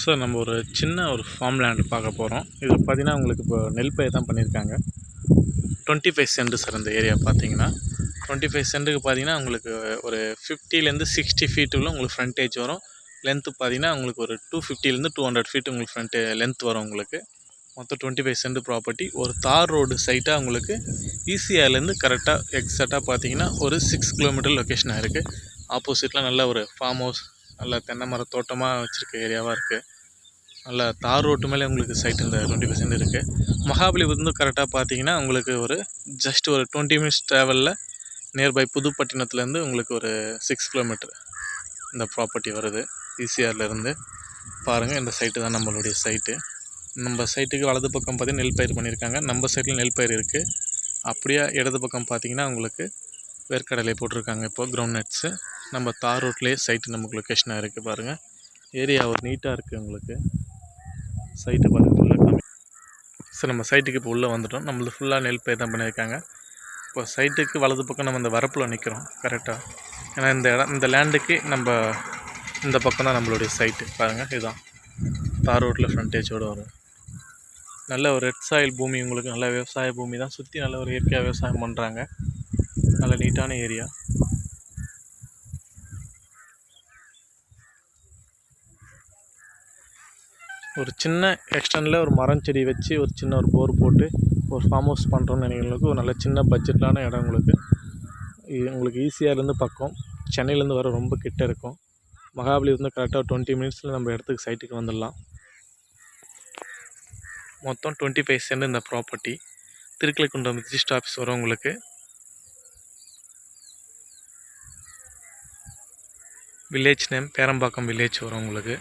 Sir நம்ம ஒரு சின்ன ஃபார்ம் லேண்ட் பார்க்க போகிறோம். இது பார்த்தீங்கன்னா உங்களுக்கு இப்போ நெல் பயிர் தான் பண்ணியிருக்காங்க. 25 சென்ட் சார் இந்த ஏரியா பார்த்தீங்கன்னா. 25 சென்ட்டுக்கு பார்த்தீங்கன்னா உங்களுக்கு ஒரு 50லேருந்து 60 ஃபீட் உள்ள உங்களுக்கு ஃப்ரண்டேஜ் வரும். லென்த்து பார்த்தீங்கன்னா உங்களுக்கு ஒரு 250லேருந்து 200 ஃபீட் உங்களுக்கு ஃப்ரண்ட்டு லென்த் வரும் உங்களுக்கு. மொத்தம் 25 சென்ட் ப்ராப்பர்ட்டி. ஒரு தார் ரோடு சைட்டாக உங்களுக்கு ஈசிஆர்லேருந்து கரெக்டாக எக்ஸாக்டாக பார்த்தீங்கன்னா ஒரு 6 கிலோமீட்டர் லொக்கேஷனாக இருக்குது. ஆப்போசிட்டில் நல்ல ஒரு ஃபார்ம் ஹவுஸ், நல்ல தென்னை மர தோட்டமாக வச்சுருக்க ஏரியாவாக இருக்குது. நல்ல தார் ரோட்டு மேலே உங்களுக்கு சைட் இந்த 20% இருக்குது. மகாபலிபுரத்துலேருந்து கரெக்டாக பார்த்தீங்கன்னா உங்களுக்கு ஒரு ஜஸ்ட் ஒரு 20 மினிட்ஸ் ட்ராவலில் நியர்பை புதுப்பட்டினத்துலேருந்து உங்களுக்கு ஒரு 6 கிலோமீட்டர் இந்த ப்ராப்பர்ட்டி வருது. ஈசிஆர்லேருந்து பாருங்கள், இந்த சைட்டு தான் நம்மளுடைய சைட்டு. நம்ம சைட்டுக்கு வலது பக்கம் பார்த்தீங்கன்னா நெல் பயிர் பண்ணியிருக்காங்க. நம்ம சைட்டில் நெல் பயிர் இருக்குது. அப்படியே இடது பக்கம் பார்த்தீங்கன்னா உங்களுக்கு வேர்க்கடலை போட்டிருக்காங்க. இப்போ கிரவுண்ட் நட்ஸு. நம்ம தார் ரோட்லேயே சைட்டு நமக்கு லொக்கேஷனாக இருக்குது. பாருங்கள், ஏரியா ஒரு நீட்டாக இருக்குது உங்களுக்கு. சைட்டு பாருங்கள், உள்ளே கம்மி. சார் நம்ம சைட்டுக்கு இப்போ உள்ளே வந்துட்டோம். நம்மளது ஃபுல்லாக நெல் பயிர் தான் பண்ணியிருக்காங்க. இப்போ சைட்டுக்கு வலது பக்கம் நம்ம இந்த வரப்பில் நிற்கிறோம் கரெக்டாக. ஏன்னா இந்த லேண்டுக்கு நம்ம இந்த பக்கம் தான் நம்மளுடைய சைட்டு. பாருங்கள், இதுதான் தார் ரோட்டில் ஃப்ரண்டேஜோடு வரும். நல்ல ஒரு ரெட் சாயில் பூமி, உங்களுக்கு நல்ல விவசாய பூமி தான். சுற்றி நல்ல ஒரு இயற்கையாக விவசாயம் பண்ணுறாங்க. நல்ல நீட்டான ஏரியா. ஒரு சின்ன எக்ஸ்டெண்டில் ஒரு மரம் செடி வச்சு ஒரு சின்ன ஒரு போர் போட்டு ஒரு ஃபார்ம் ஹவுஸ் பண்ணுறோன்னு நினைக்கிறவங்களுக்கு ஒரு நல்ல சின்ன பட்ஜெட்டான இடம் உங்களுக்கு ஈஸியாகலேருந்து பக்கம். சென்னையிலேருந்து வர ரொம்ப கிட்ட இருக்கும். மகாபலிபுரம் கரெக்டாக 20 மினிட்ஸில் நம்ம இடத்துக்கு சைட்டுக்கு வந்துடலாம். மொத்தம் 25 சென்ட் இந்த ப்ராப்பர்ட்டி. திருக்கலைக்குன்றம் ரிஜிஸ்டர் ஆஃபீஸ் வரும் உங்களுக்கு. வில்லேஜ் நேம் பேரம்பாக்கம் வில்லேஜ் வரும் உங்களுக்கு.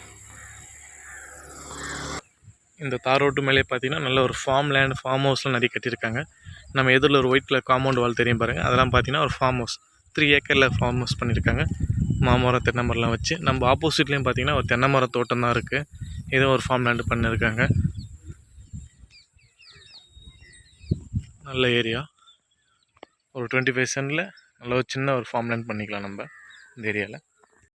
இந்த தார் ரோட்டு மேலே பார்த்தீங்கன்னா நல்ல ஒரு ஃபார்ம் லேண்ட், ஃபார்ம் ஹவுஸ்லாம் நிறைய கட்டியிருக்காங்க. நம்ம எதிரில் ஒரு ஒயிட் கலர் காம்பவுண்ட் வால் தெரியும் பாருங்கள், அதெல்லாம் பார்த்தீங்கன்னா ஒரு ஃபார்ம் ஹவுஸ். 3 ஏக்கரில் ஃபார்ம் ஹவுஸ் பண்ணியிருக்காங்க. மாமரம், தென்னை மரம்லாம் வச்சு. நம்ம ஆப்போசிட்லேயும் பார்த்தீங்கன்னா ஒரு தென்னை மர தோட்டம் தான் இருக்குது. ஏதோ ஒரு ஃபார்ம் லேண்டு பண்ணியிருக்காங்க. நல்ல ஏரியா. ஒரு 25 சென்டில் நல்ல ஒரு சின்ன ஒரு ஃபார்ம் லேண்ட் பண்ணிக்கலாம் நம்ம இந்த ஏரியாவில்.